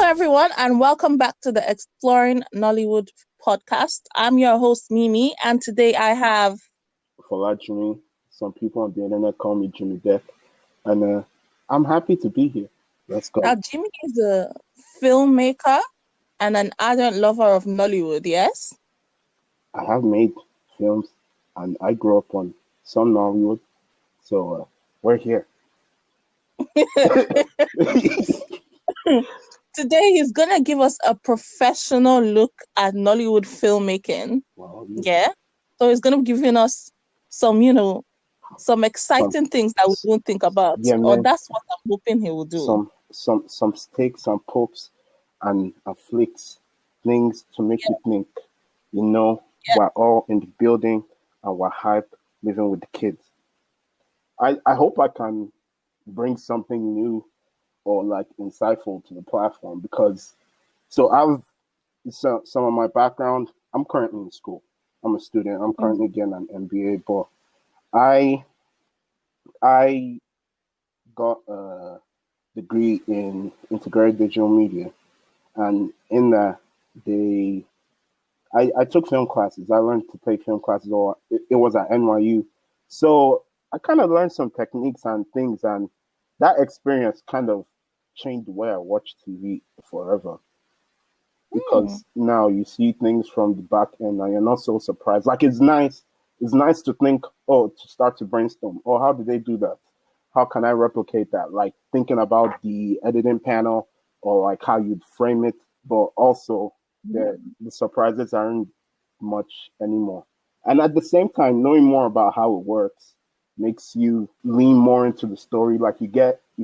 everyone, and welcome back to the Exploring Nollywood podcast. I'm your host, Mimi, and today I have. For Jimi. Some people on the internet call me Jimmy Death, and I'm happy to be here. Let's go. Now, Jimmy is a filmmaker and an ardent lover of Nollywood, yes? I have made films, and I grew up on some Nollywood, so we're here. Today, he's going to give us a professional look at Nollywood filmmaking. Well, Yeah? So he's going to be giving us some, some exciting things that we won't think about. Yeah, Or man. that's what I'm hoping he will do. Some stakes, some popes, and flicks, things to make you think. We're all in the building, and we're hyped, living with the kids. I hope I can bring something new or like insightful to the platform because some of my background. I'm currently in school. I'm a student. I'm currently getting an MBA, but I got a degree in integrated digital media, and in that I took film classes. I learned to take film classes, or it was at NYU. So I kind of learned some techniques and things, and that experience kind of changed the way I watch TV forever. Because now you see things from the back end and you're not so surprised. Like it's nice to think, to start to brainstorm. Oh, how did they do that? How can I replicate that? Like thinking about the editing panel or like how you'd frame it, but also the surprises aren't much anymore. And at the same time, knowing more about how it works makes you lean more into the story. Like you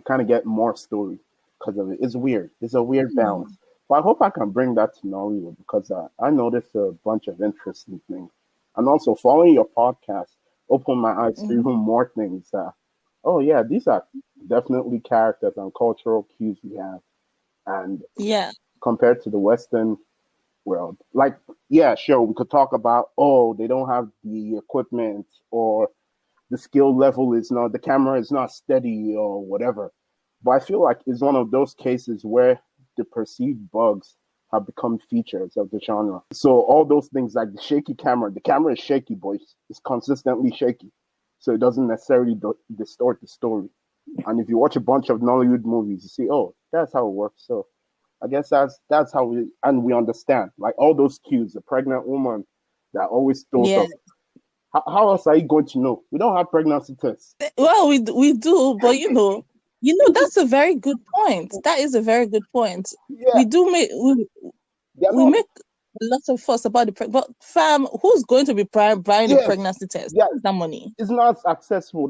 kind of get more story because of it. It's weird. It's a weird balance. But I hope I can bring that to Nollywood because I noticed a bunch of interesting things. And also following your podcast opened my eyes to even more things. These are definitely characters and cultural cues we have. And compared to the Western world, like, yeah, sure, we could talk about, they don't have the equipment or the skill level the camera is not steady or whatever. But I feel like it's one of those cases where the perceived bugs have become features of the genre. So all those things like the shaky camera, the camera is shaky, boys. It's consistently shaky. So it doesn't necessarily distort the story. And if you watch a bunch of Nollywood movies, you see, that's how it works. So I guess that's how we understand. Like all those cues, the pregnant woman that always throws up. How else are you going to know? We don't have pregnancy tests. Well, we do, but that's a very good point. That is a very good point. Yeah. We do make make a lot of fuss about but fam, who's going to be buying the pregnancy test? Yeah, that money. It's not accessible.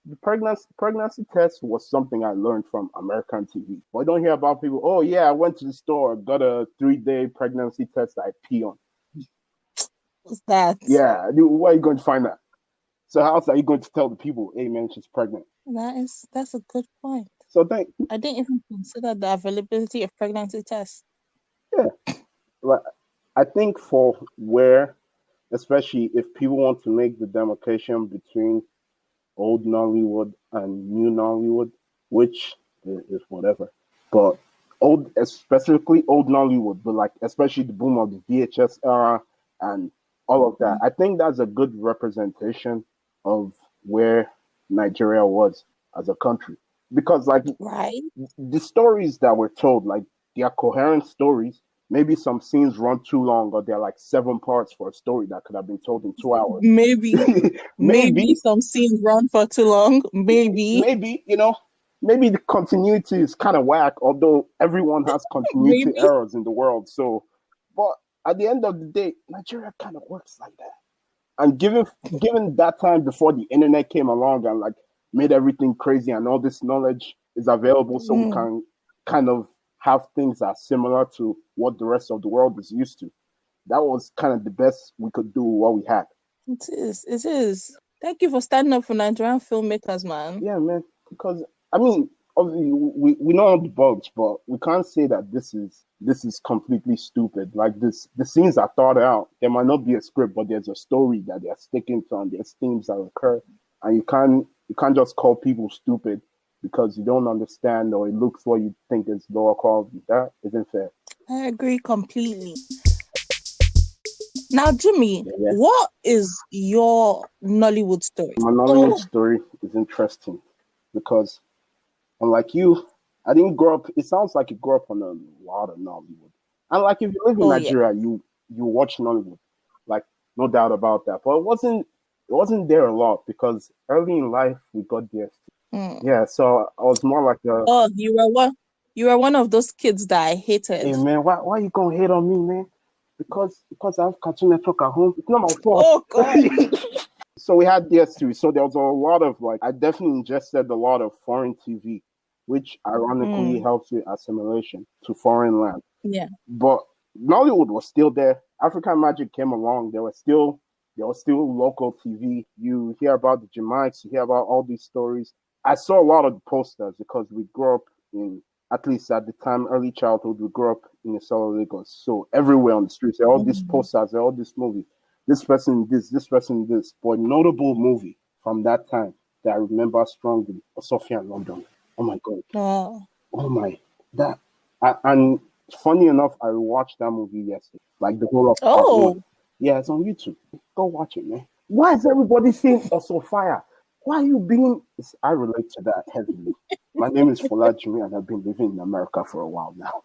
The pregnancy test was something I learned from American TV. But I don't hear about people. Oh yeah, I went to the store, got a 3-day pregnancy test I pee on. What's that? Yeah, where are you going to find that? So how else are you going to tell the people, hey man, she's pregnant? That's a good point. So I didn't even consider the availability of pregnancy tests. Yeah. Well, I think for where, especially if people want to make the demarcation between old Nollywood and new Nollywood, which is whatever, but specifically old Nollywood, but like especially the boom of the VHS era and all of that. I think that's a good representation of where Nigeria was as a country. Because like the stories that were told, like they are coherent stories. Maybe some scenes run too long or they're like 7 parts for a story that could have been told in 2 hours. Maybe some scenes run for too long. Maybe, maybe the continuity is kind of whack, although everyone has continuity errors in the world. So, but at the end of the day, Nigeria kind of works like that. And given that time before the internet came along and like made everything crazy and all this knowledge is available, so we can kind of have things that are similar to what the rest of the world is used to. That was kind of the best we could do what we had. It is. Thank you for standing up for Nigerian filmmakers, man. Yeah, man. Because I mean, obviously we know all the bugs, but we can't say that this is completely stupid. Like the scenes are thought out. There might not be a script, but there's a story that they're sticking to, and there's themes that occur, and you can't just call people stupid because you don't understand or it looks what you think is lower quality. That isn't fair. I agree completely. Now, Jimmy, Yeah. what is your Nollywood story? My Nollywood story is interesting because, unlike you, I didn't grow up. It sounds like you grew up on a lot of Nollywood. And like if you live in Nigeria, you watch Nollywood, like no doubt about that. But it wasn't there a lot because early in life we got DST. Yeah, so I was more like a. Oh, you were one of those kids that I hated. Hey man, why you gonna hate on me, man? Because I have Cartoon Network at home. It's not my fault. Oh God. So we had DS2. So there was a lot of I definitely ingested a lot of foreign TV, which ironically helps with assimilation to foreign land. Yeah. But Nollywood was still there. African Magic came along. There was still local TV. You hear about the Jimites, you hear about all these stories. I saw a lot of the posters because we grew up in, at least at the time, early childhood, we grew up in the South Lagos. So everywhere on the streets, there are all these posters, there are all these movies. This person this person this. But notable movie from that time that I remember strongly was Sophia in London. Oh my God. Oh my. And funny enough, I watched that movie yesterday. Like the whole of part one. Yeah, it's on YouTube. Go watch it, man. Why is everybody saying Sophia? Why are you being... I relate to that heavily. My name is Jimi, and I've been living in America for a while now.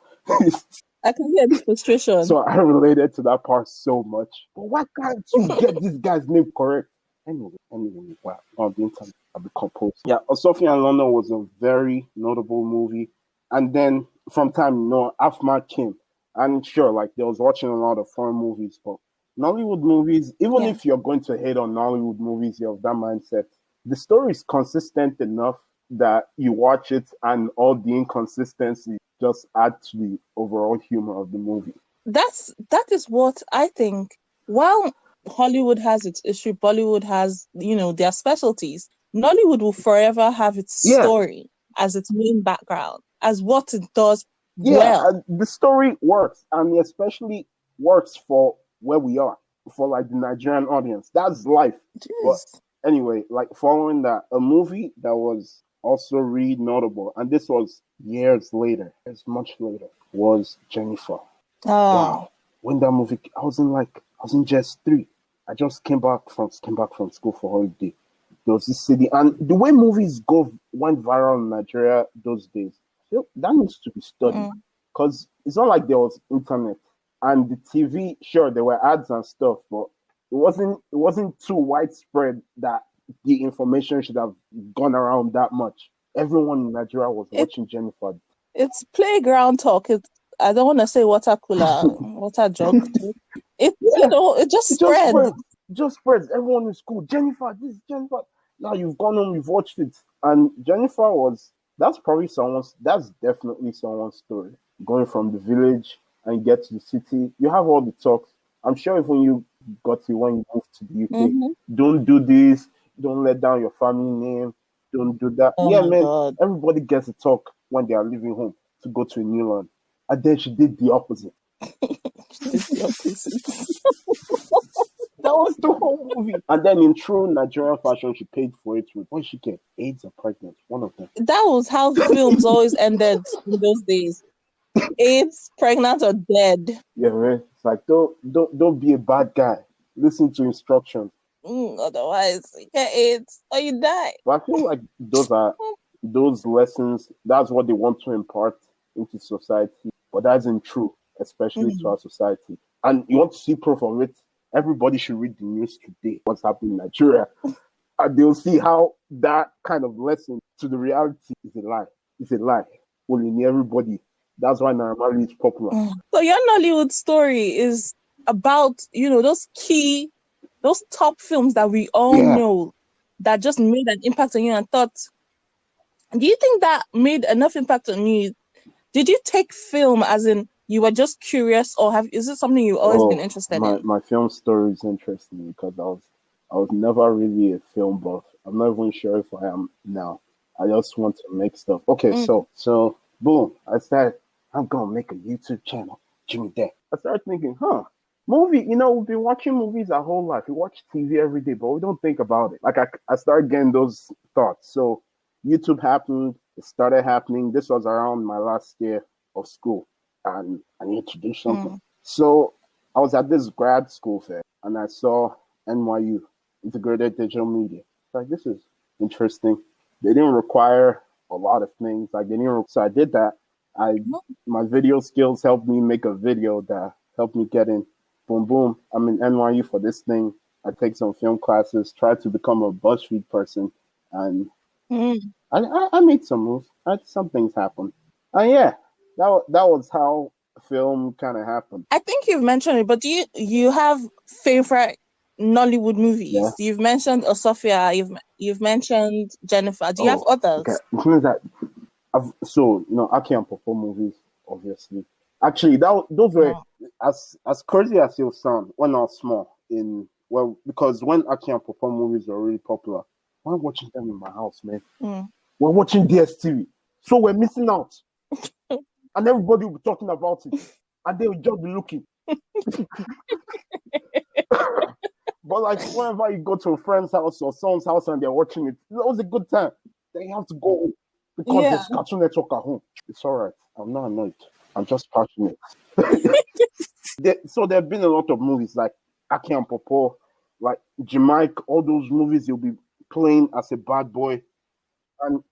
I can hear the frustration. So I related to that part so much. But why can't you get this guy's name correct? Anyway, wow, on the internet, I'll be composed. Yeah, Sophia in London was a very notable movie. And then from time, Afmath came. And sure, there was watching a lot of foreign movies, but Nollywood movies, even if you're going to hate on Nollywood movies, you have that mindset. The story is consistent enough that you watch it and all the inconsistencies just add to the overall humor of the movie. That is what I think. While Hollywood has its issue, Bollywood has, their specialties. Nollywood will forever have its story as its main background, as what it does well. The story works, and especially works for where we are, for the Nigerian audience. That's life. But anyway, following that, a movie that was also really notable, and this was years later, much later, was Jennifer. Wow. When that movie, I was in just 3. I just came back from school for holiday. There was this city, and the way movies went viral in Nigeria those days, that needs to be studied. Because it's not like there was internet. And the TV, sure, there were ads and stuff, but it wasn't too widespread that the information should have gone around that much. Everyone in Nigeria was watching Jennifer. It's playground talk. I don't want to say water cooler, water jug. It just spreads. It just spreads. Everyone in school, Jennifer, this is Jennifer. Now you've gone home, you've watched it. And Jennifer that's definitely someone's story. Going from the village and get to the city. You have all the talks. I'm sure if when you got to when you moved to the UK, don't do this, don't let down your family name, don't do that. God. Everybody gets a talk when they are leaving home to go to a new land. And then she did the opposite. That was the whole movie. And then in true Nigerian fashion, she paid for it with what she get, AIDS or pregnant, one of them. That was how films always ended in those days. AIDS, pregnant or dead. Yeah, man. It's don't be a bad guy. Listen to instructions. Otherwise, you get AIDS or you die. But I feel like those lessons. That's what they want to impart into society. But that isn't true, especially to our society. And you want to see proof of it? Everybody should read the news today. What's happening in Nigeria? And they'll see how that kind of lesson to the reality is a lie. It's a lie. Only everybody. That's why Naramali is popular. So your Nollywood story is about, those top films that we all know that just made an impact on you and thought, do you think that made enough impact on you? Did you take film as in you were just curious, or is it something you've always been interested in? My film story is interesting because I was never really a film buff. I'm not even sure if I am now. I just want to make stuff. Okay, so boom, I said, I'm gonna make a YouTube channel, Jimi Day. I started thinking, movie, we've been watching movies our whole life. We watch TV every day, but we don't think about it. I started getting those thoughts. So YouTube happened. It started happening. This was around my last year of school, and I needed to do something. So I was at this grad school fair, and I saw NYU, Integrated Digital Media. Like, this is interesting. They didn't require a lot of things. Like, they didn't. So I did that. My video skills helped me make a video that helped me get in. Boom, boom. I'm in NYU for this thing. I take some film classes, try to become a BuzzFeed person, and I made some moves. Some things happen. And yeah, that was how film kind of happened. I think you've mentioned it, but do you have favorite Nollywood Yeah. movies? You've mentioned Osofia, you've mentioned Jennifer. Do you have Okay. others? Which means that Aki and Popo movies, obviously. Actually, those were as crazy as it sound when I was small. Because when Aki and Popo movies were really popular, I'm watching them in my house, man. We're watching DSTV, so we're missing out, and everybody will be talking about it, and they will just be looking. But like whenever you go to a friend's house or someone's house and they're watching it, that was a good time. Then you have to go home because there's Cartoon Network at home. It's all right. I'm not annoyed. I'm just passionate. So there have been a lot of movies like Aki and Popo, like Jimi, all those movies you'll be playing as a bad boy. And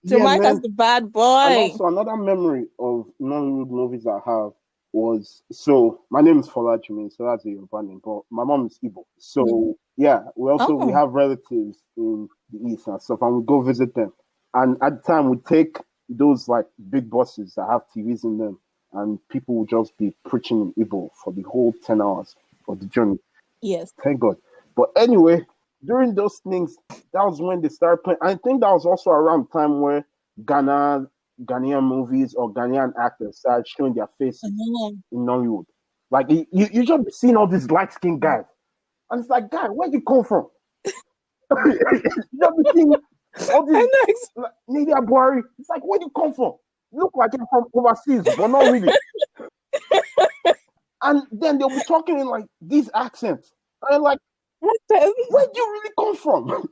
Jimi as the bad boy. And also another memory of Nollywood movies I have was, so my name is Fola Jimi, so that's a Yoruba name, but my mom is Igbo. So yeah, we have relatives in the East and stuff, and we go visit them. And at the time, we take those like big buses that have TVs in them, and people will just be preaching in Igbo for the whole 10 hours of the journey. Yes. Thank God. But anyway, during those things, that was when they started playing. I think that was also around the time where Ghanaian movies or Ghanaian actors started showing their faces in Nollywood. Like, you just be seeing all these light-skinned guys. And it's like, guy, where you come from? You just be seeing all these Nidia Buhari. It's like, where do you come from? You look like you're from overseas, but not really. And then they'll be talking in like these accents. And I'm like, where do you really come from?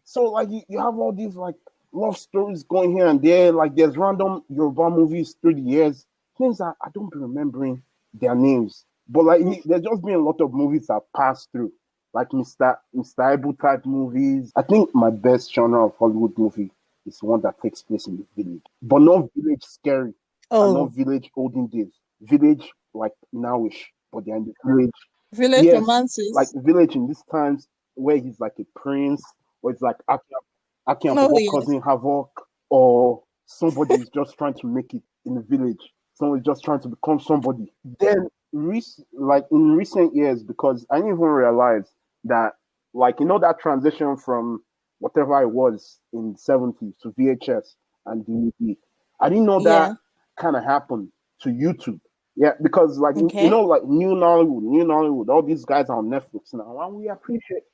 So like you have all these like love stories going here and there. Like there's random Yoruba movies through the years. Things that I don't be remembering their names. But like there's just been a lot of movies that passed through. Like Mr. Ibu type movies. I think my best genre of Hollywood movie is one that takes place in the village. But not village scary. And not village olden days. Village like nowish. But they're in the village. Village romances. Like village in these times where he's like a prince, or it's like Aki and Popo causing havoc, or somebody's just trying to make it in the village. Someone's just trying to become somebody. Then in recent years, because I didn't even realize that, like, you know, that transition from whatever it was in the 70s to VHS and DVD. I didn't know that kind of happened to YouTube. Yeah, because like you know, like New Nollywood, all these guys are on Netflix now, and we appreciate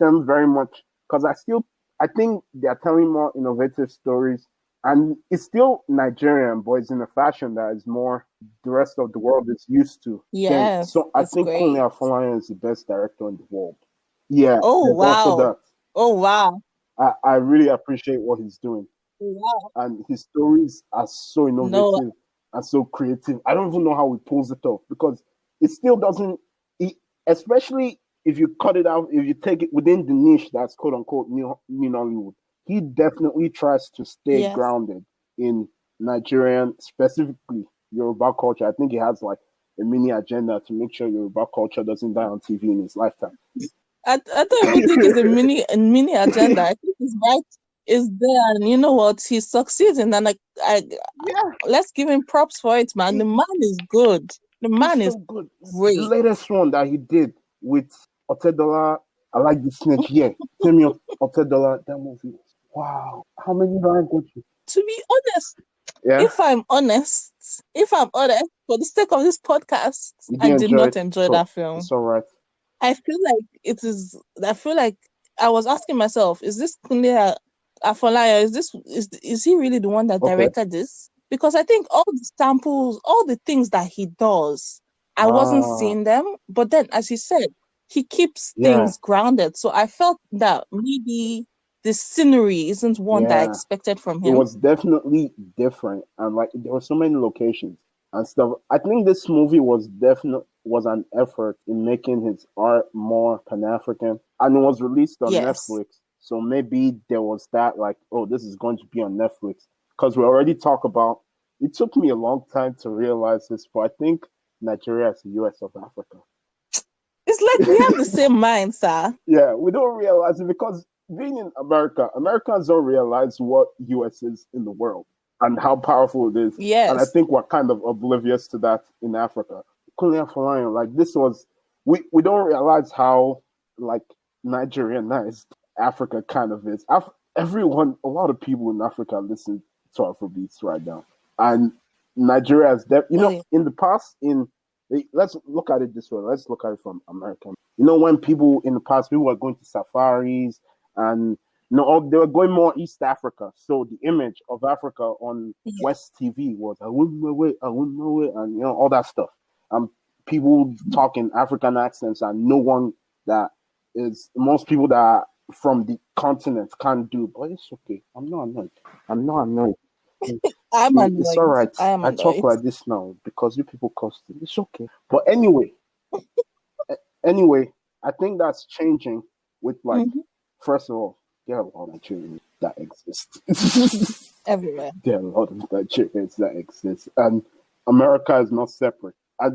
them very much, because I think they're telling more innovative stories, and it's still Nigerian, but it's in a fashion that is more the rest of the world is used to. Yes. So I think Kunle Afolayan is the best director in the world. Yeah. Oh wow. Oh wow. I really appreciate what he's doing. Wow. And his stories are so innovative. And so creative. I don't even know how he pulls it off, because it still doesn't, especially if you cut it out, if you take it within the niche that's quote unquote new Nollywood, he definitely tries to stay grounded in Nigerian, specifically Yoruba culture. I think he has like a mini agenda to make sure Yoruba culture doesn't die on TV in his lifetime. I don't even think it's a mini agenda. I think his right is there, and you know what? He's succeeding, and let's give him props for it, man. The man is good. The man is good. Great. The latest one that he did with Otedola, I like the snitch. Yeah, Temi Otedola, that movie was wow. How many do I go to? To be honest, if I'm honest, for the sake of this podcast, I did not enjoy that film. It's all right. I feel like it is. I feel like I was asking myself, is this Kunle Afolayan, is he really the one that directed this? Because I think all the samples, all the things that he does, I wasn't seeing them. But then, as he said, he keeps things grounded. So I felt that maybe the scenery isn't one that I Yeah, expected from it him. was definitely different, and like there were so many locations and stuff. I think this movie was an effort in making his art more Pan-African, and it was released on Yes. Netflix. So maybe there was that, like, oh, this is going to be on Netflix, because we already talk about. It took me a long time to realize this, but I think Nigeria is the US of Africa. It's like we have the same mind, sir. Yeah, we don't realize it because being in America, Americans don't realize what US is in the world and how powerful it is. And I Yes. think we're kind of oblivious to that in Africa. Kulia Falayan, like this was we don't realize how like Nigerianized Africa kind of is. Everyone, a lot of people in Africa listen to Afrobeats right now. And Nigeria is Oh, yeah. in the past, let's look at it this way. Let's look at it from American. You know, when people in the past, people were going to safaris and they were going more East Africa. So the image of Africa on Yeah. West TV was I wouldn't know it, I wouldn't know it, and all that stuff. People talking African accents, and no one that is most people that are from the continent can't do. But it's okay. I'm not annoyed. I'm not annoyed. I'm It's all annoyed. right. I am I talk annoyed. like this now because you people cost it. It's okay. But anyway, I think that's changing with like, Hmm. first of all, there are a lot of Nigerians that exist. Everywhere. There are a lot of Nigerians that exist, and America is not separate. I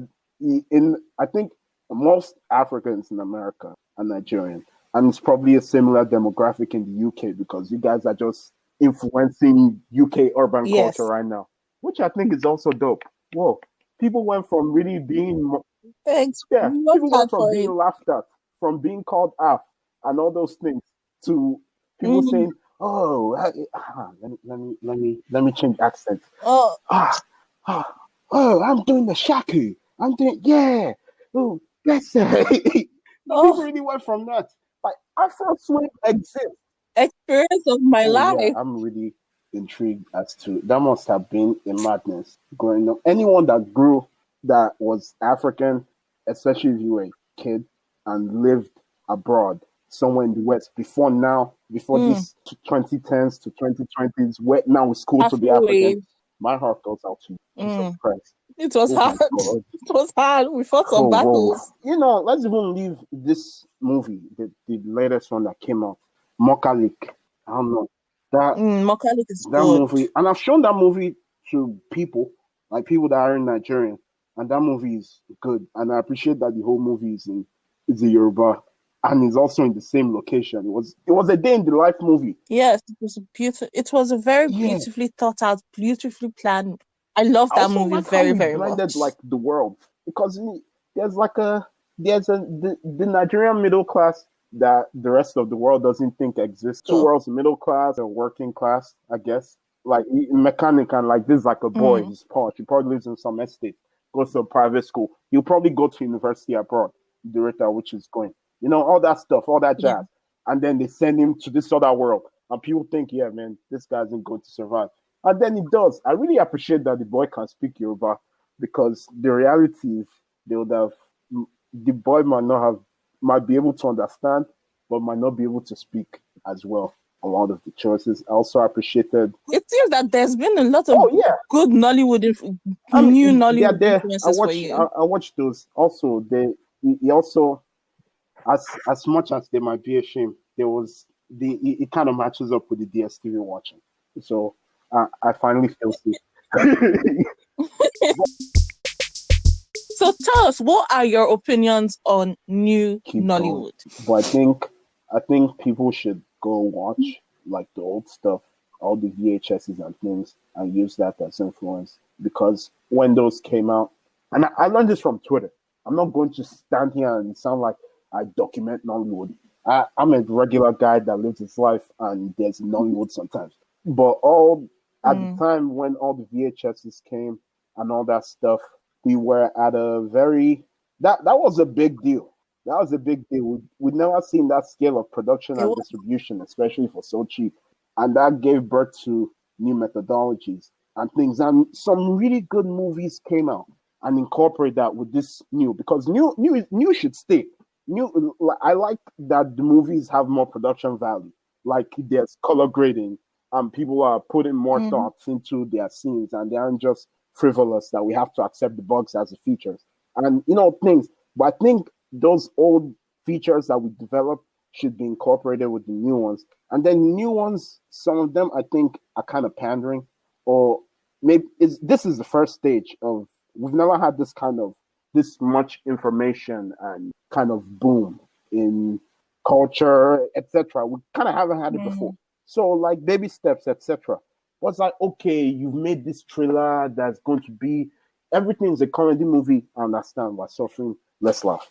think most Africans in America are Nigerian, and it's probably a similar demographic in the UK because you guys are just influencing UK urban culture Yes. right now, which I think is also dope. Whoa, people went from really being Thanks. yeah, We worked people went hard from for being it. laughed at, from being called af, and all those things, to people Hmm. saying, "Oh, let me change accent. Oh, Ah, ah, oh, I'm doing the shaku. I'm doing yeah. Oh, that's it." People oh, really went from that. Like Afro swing exists. experience of my Oh yeah, life. I'm really intrigued as to that must have been a madness growing up. Anyone that grew that was African, especially if you were a kid and lived abroad somewhere in the West before now, before Mm. this 2010s to 2020s, where now it's cool to be Afro African. wave. My heart goes out to you. Jesus Mm. Christ. It was Oh hard. my God. It was hard. We fought some Oh, whoa. battles. Let's even leave this movie, the latest one that came out, Mokalik. I don't know. That Mokalik is that good. movie, and I've shown that movie to people, like people that are in Nigerian, and that movie is good. And I appreciate that the whole movie is in Yoruba, and is also in the same location. It was a day in the life movie. Yes, it was a beautiful. It was a very Yeah, beautifully thought out, beautifully planned. I love I that also movie like how very, he very blended much. like the world because there's like the Nigerian middle class that the rest of the world doesn't think exists. Two So, worlds: middle class and working class, I guess. Like mechanic and like this is like a boy. mm, He's posh. He probably lives in some estate. Goes to a private school. He'll probably go to university abroad. The rate at which he's going. All that stuff, all that yeah, jazz. And then they send him to this other world. And people think, yeah, man, this guy isn't going to survive. And then he does. I really appreciate that the boy can speak Yoruba because the reality is they would have the boy might be able to understand, but might not be able to speak as well. A lot of the choices. I also appreciated. it seems that there's been a lot of Oh yeah, good new they're Nollywood there. I influences for watch. you. I watch those. Also, he also as much as they might be ashamed, there was it kind of matches up with the DSTV watching. So I finally feel safe. So tell us, what are your opinions on new Keep going. Nollywood? But I think people should go watch like the old stuff, all the VHSs and things, and use that as influence because when those came out, and I learned this from Twitter. I'm not going to stand here and sound like I document Nollywood. I'm a regular guy that lives his life, and there's Nollywood sometimes. But all at the Mm, time when all the VHSs came and all that stuff, we were at a very that was a big deal. That was a big deal. We'd never seen that scale of production it and was, distribution, especially for so cheap. And that gave birth to new methodologies and things. And some really good movies came out and incorporate that with this new because new should stay. New, I like that the movies have more production value. like there's color grading and people are putting more Mm-hmm. thoughts into their scenes and they aren't just frivolous that we have to accept the bugs as the features and things. But I think those old features that we developed should be incorporated with the new ones. And then the new ones, some of them I think are kind of pandering, or maybe this is the first stage of we've never had this much information and kind of boom in culture, etc. We kind of haven't had it before. So like baby steps, etc. Was like, okay, you've made this trailer that's going to be everything's a comedy movie. I understand. We're suffering. Let's laugh.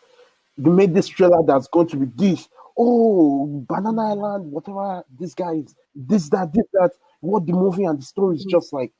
You made this trailer that's going to be this. Oh, Banana Island, whatever. This guy is this, that, this, that. What the movie and the story is just like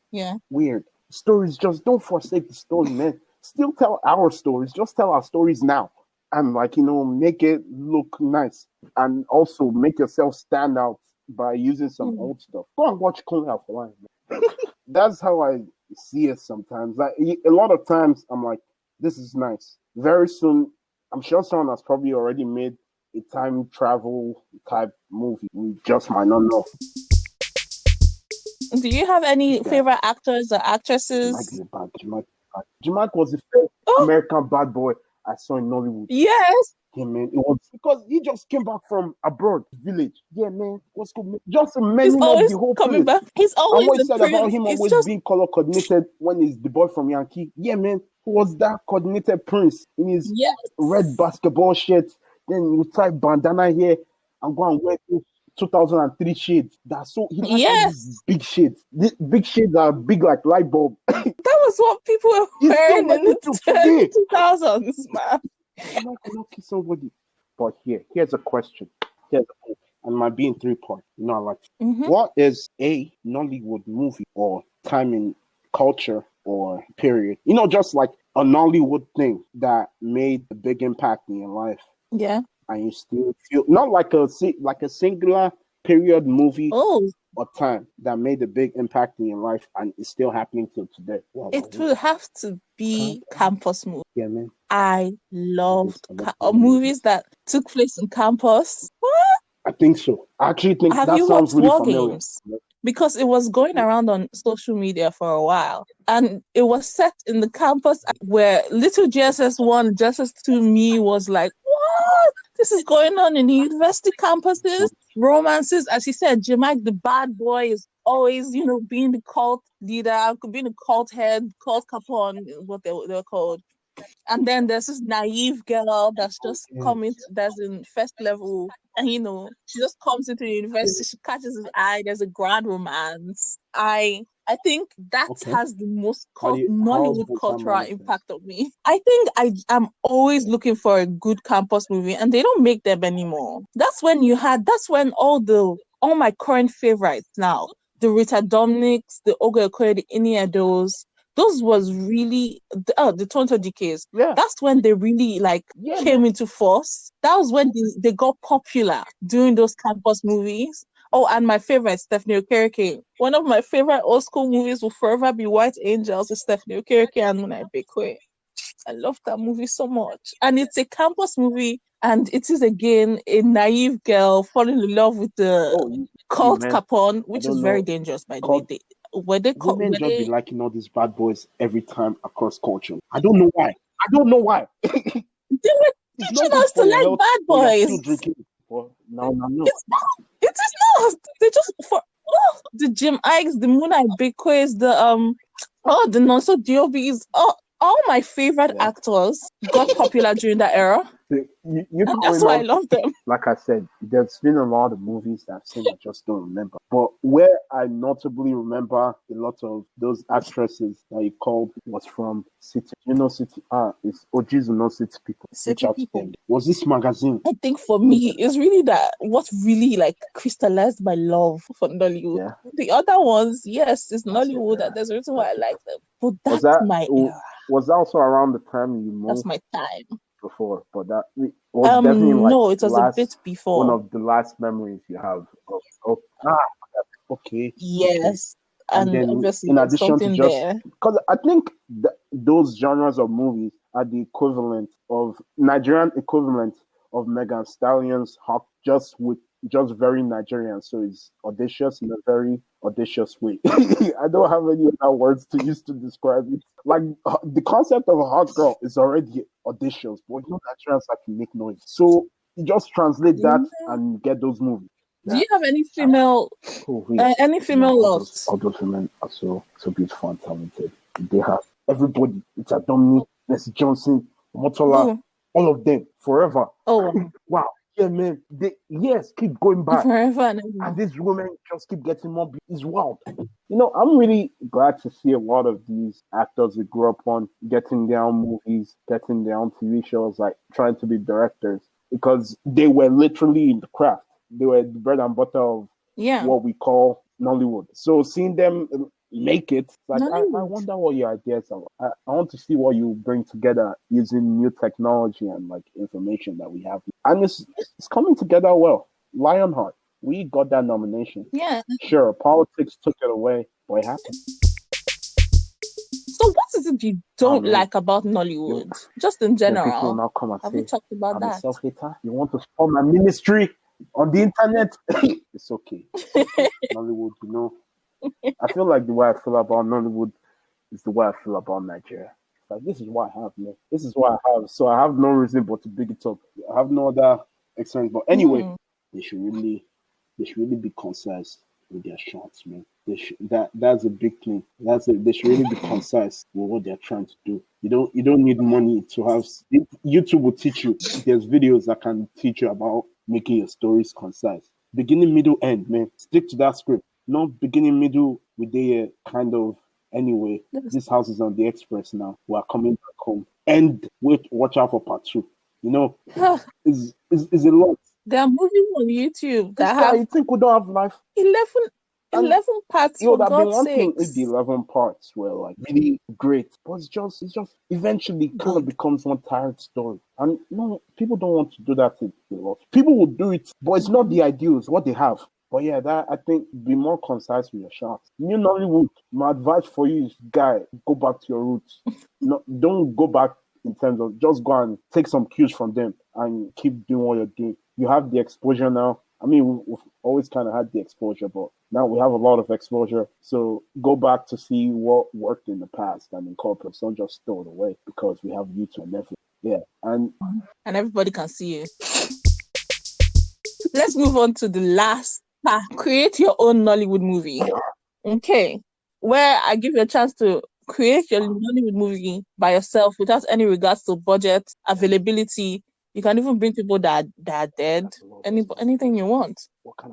weird. Stories just don't forsake the story, man. Still tell our stories. Just tell our stories now. And like, make it look nice. And also make yourself stand out by using some old stuff. Go and watch Clone Out for Life. That's how I see it sometimes. Like a lot of times I'm like, this is nice. Very soon, I'm sure someone has probably already made a time travel type movie. We just might not know. Do you have any favorite actors or actresses? Jimi was the first American bad boy I saw in Nollywood. Yes. Yeah, man. It was because he just came back from abroad, village. Yeah, man. What's good? Just manning up the whole coming place. back. He's always and what he said prince. about him always being color coordinated when he's the boy from Yankee. Yeah, man. He was that coordinated prince in his red basketball shirt. Then you tie bandana here and go and wear 2003 shades. That's so he likes all these big shades. These big shades are big like light bulb. That was what people were wearing in the 2000s, man. I might not kiss somebody. But here's a question. And might be in 3 parts. I like What is a Nollywood movie or time in culture or period? Just like a Nollywood thing that made a big impact in your life. Yeah. And you still feel not like a singular period movie or time that made a big impact in your life and is still happening till today. It will have to be campus movies. Yeah, man. I loved movies that took place in campus. What? I think so. I actually think that sounds really familiar. Games? Because it was going around on social media for a while. And it was set in the campus where little JSS1, JSS2 me was like, what? This is going on in the university campuses. Romances, as he said, Jimi, the bad boy, is always, being the cult leader, being the cult head, cult capon, what they're called. And then there's this naive girl that's just coming, that's in first level, and she just comes into the university, she catches his eye, there's a grand romance. I think that has the most Nollywood cultural impact on me. I think I'm always looking for a good campus movie, and they don't make them anymore. That's when all my current favorites now, the Rita Dominics, the Ogo Okoye, the Iniedos, those was really the Tonto DKs. Yeah. That's when they really came into force. That was when they got popular doing those campus movies. Oh, and my favorite, Stephanie Okereke. One of my favorite old school movies will forever be White Angels with Stephanie Okereke and Munai Bekwe. I love that movie so much. And it's a campus movie, and it is again a naive girl falling in love with the cult Capone, which is very dangerous, by the way. Women just be liking all these bad boys every time across culture. I don't know why. They were teaching us to like bad boys. Still drinking. No. It is not. They just the Jim Ikes, the Munai Bekwes, the Nonso Diobis, all my favorite actors got popular during that era. That's why I love them. Like I said, there's been a lot of movies that I've seen I just don't remember. But where I notably remember a lot of those actresses that you called was from City. City? It's OGs No City People. City People. Was this magazine? I think for me, it's really that what really crystallized my love for Nollywood. Yeah. The other ones, yes, it's Nollywood, and there's a reason why I like them. But that's my era. Was that also around the time you moved? That's my time. Before, but that was definitely no, it was a bit before. One of the last memories you have. Okay. Yes, and then obviously in addition to just because I think those genres of movies are the equivalent of Nigerian equivalent of Megan Stallion's Hawk, just with just very Nigerian, so it's audacious in a very audacious way. I don't have any other words to use to describe it. Like the concept of a hot girl is already audacious, but Nigerians like to make noise. So you just translate that and get those movies. Do you have any female loves? All those women are so beautiful and talented. They have everybody. It's Adomni, Mercy Johnson, Motola, all of them forever. Oh wow. Yeah, man. Keep going back. Forever and these women just keep getting more beautiful. It's wild. I'm really glad to see a lot of these actors we grew up on getting their own movies, getting their own TV shows, like trying to be directors, because they were literally in the craft. They were the bread and butter of what we call Nollywood. So seeing them make it, like I wonder what your ideas are. I want to see what you bring together using new technology and like information that we have, and it's coming together well. Lionheart, we got that nomination. Yeah, sure, politics took it away, but it happened. So what is it you don't like about Nollywood, just in general? People now come and have say, we talked about I'm that? a self-hater. You want to spoil my ministry on the internet? It's okay. Nollywood, I feel like the way I feel about Nollywood is the way I feel about Nigeria. Like, this is what I have, man. This is what I have. So I have no reason but to big it up. I have no other experience. But anyway, they should really be concise with their shots, man. That's a big thing. They should really be concise with what they're trying to do. You don't need money to have. YouTube will teach you. There's videos that can teach you about making your stories concise. Beginning, middle, end, man. Stick to that script. Not beginning, middle, with the kind of anyway. This house is on the express now. We are coming back home. And watch out for part 2. Is a lot. There are movies on YouTube that have. You think we don't have life? 11 parts. It would have been one thing if the 11 parts were like really great, but it's just eventually kind of becomes one tired story. And no, people don't want to do that a lot. People will do it, but it's not the ideal. It's what they have. But yeah, that I think be more concise with your shots. Nollywood, my advice for you is, guy, go back to your roots. No, don't go back in terms of just go and take some cues from them and keep doing what you're doing. You have the exposure now. I mean, we've always kind of had the exposure, but now we have a lot of exposure. So go back to see what worked in the past and incorporate. Don't just throw it away because we have YouTube and everything. Yeah, and everybody can see you. Let's move on to the last part. Create your own Nollywood movie. Okay, where I give you a chance to create your Nollywood movie by yourself without any regards to budget, availability. You can even bring people that are dead. Anything you want.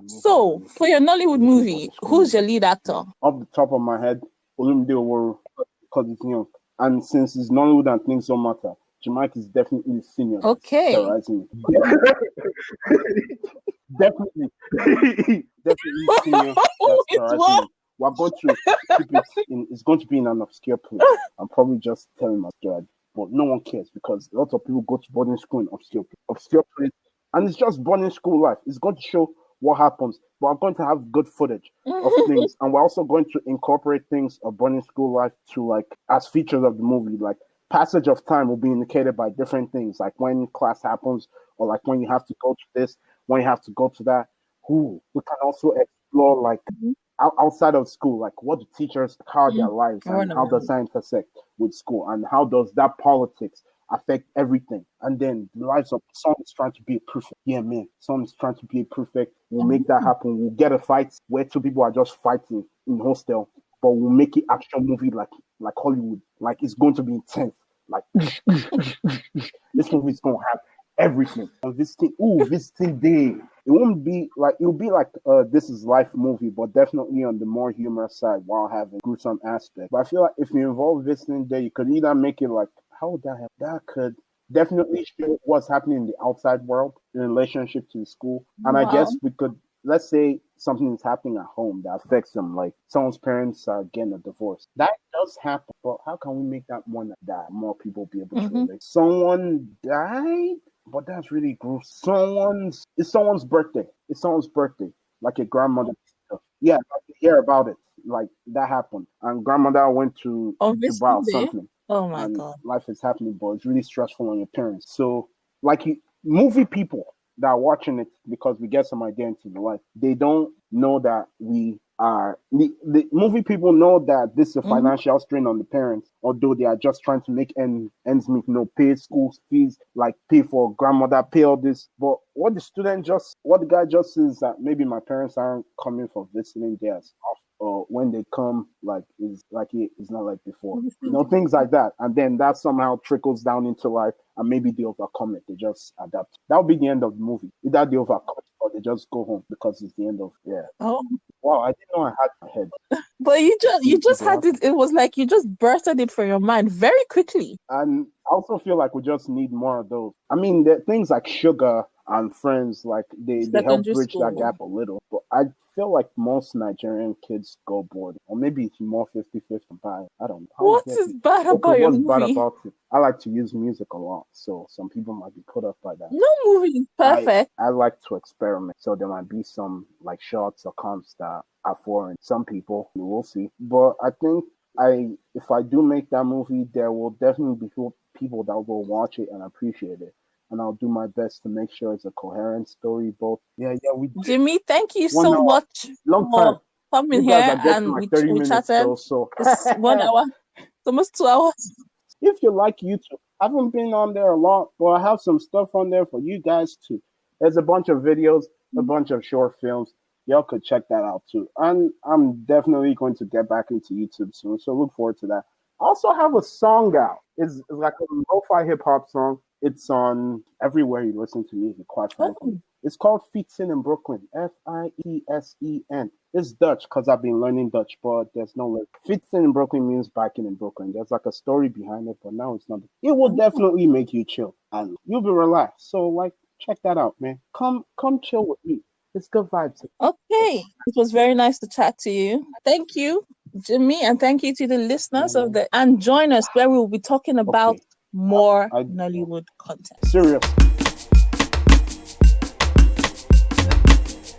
So, for your Nollywood movie, who's your lead actor? Off the top of my head, Olumide Oworu, because it's young. And since it's Nollywood and things don't matter, Jimi is definitely senior. Okay. Definitely senior. We're going to keep it in. It's going to be in an obscure place. I'm probably just telling my story, but no one cares because a lot of people go to boarding school in obscure place, and it's just boarding school life. It's going to show what happens, but we're going to have good footage of things, and we're also going to incorporate things of boarding school life to like as features of the movie. Like passage of time will be indicated by different things, like when class happens, or like when you have to go to this, when you have to go to that. We can also explore like outside of school, like what the teachers, how their lives, and how does that intersect with school, and how does that politics affect everything. And then the lives of someone is trying to be a prefect. Yeah, man, someone is trying to be a prefect. We'll make that happen. We'll get a fight where 2 people are just fighting in hostel, but we'll make it action movie like Hollywood. Like it's going to be intense. Like this movie is going to have everything. And visiting day. It won't be like, it'll be like This Is Life movie, but definitely on the more humorous side while having gruesome aspect. But I feel like if you involve visiting day, you could either make it like, how would that happen? That could definitely show what's happening in the outside world in relationship to the school. And I guess we could, let's say something is happening at home that affects them, like someone's parents are getting a divorce. That does happen, but how can we make that one that more people be able to relate? Someone died? But that's really gross. It's someone's birthday. Like a grandmother. Yeah, I hear about it. Like that happened. And grandmother went to buy something. Oh my God. Life is happening, but it's really stressful on your parents. So like movie people, that are watching it because we get some idea into the life, they don't know that we are the movie people know that this is a Mm-hmm. financial strain on the parents, although they are just trying to make ends meet, pay school fees, like pay for grandmother, pay all this. But what the guy just says that maybe my parents aren't coming for visiting their stuff, or when they come, like it's not like before, things like that, and then that somehow trickles down into life, and maybe they overcome it, they just adapt. That'll be the end of the movie. Either they overcome it or they just go home because it's the end of. Oh, Wow, I didn't know I had my head. but you just Yeah. had it. It was like you just bursted it from your mind very quickly. And I also feel like we just need more of those. I mean, the things like Sugar and Friends, like they help Secondary bridge that school. gap a little. But I feel like most Nigerian kids go bored, or maybe it's more 50-50 by. I don't know. What is bad about your What's bad movie? about it? I like to use music a lot, so some people might be put off by that. No movie is perfect. I like to experiment, so there might be some like shots or comps that are foreign. Some people, we will see. But I think if I do make that movie, there will definitely be people that will watch it and appreciate it. And I'll do my best to make sure it's a coherent story. Both, we did. Jimmy, thank you 1 so hour, much long for time. coming You guys here are getting and like 30 we minutes chatted. though, so It's 1 hour, it's almost 2 hours. if you like YouTube, I haven't been on there a lot, but I have some stuff on there for you guys too. There's a bunch of videos, a bunch of short films. Y'all could check that out too. And I'm definitely going to get back into YouTube soon, so look forward to that. I also have a song out. It's like a lo-fi hip-hop song. It's on everywhere you listen to music, quite frankly. It's called Fietsen in Brooklyn. Fietsen. It's Dutch because I've been learning Dutch, but there's no lyric. Fietsen in Brooklyn means biking in Brooklyn. There's like a story behind it, but now it's not. It will definitely make you chill and you'll be relaxed. So like, check that out, man. Come chill with me. It's good vibes. Okay. It was very nice to chat to you. Thank you, Jimmy, and thank you to the listeners and join us where we will be talking about more Nollywood content. Serious.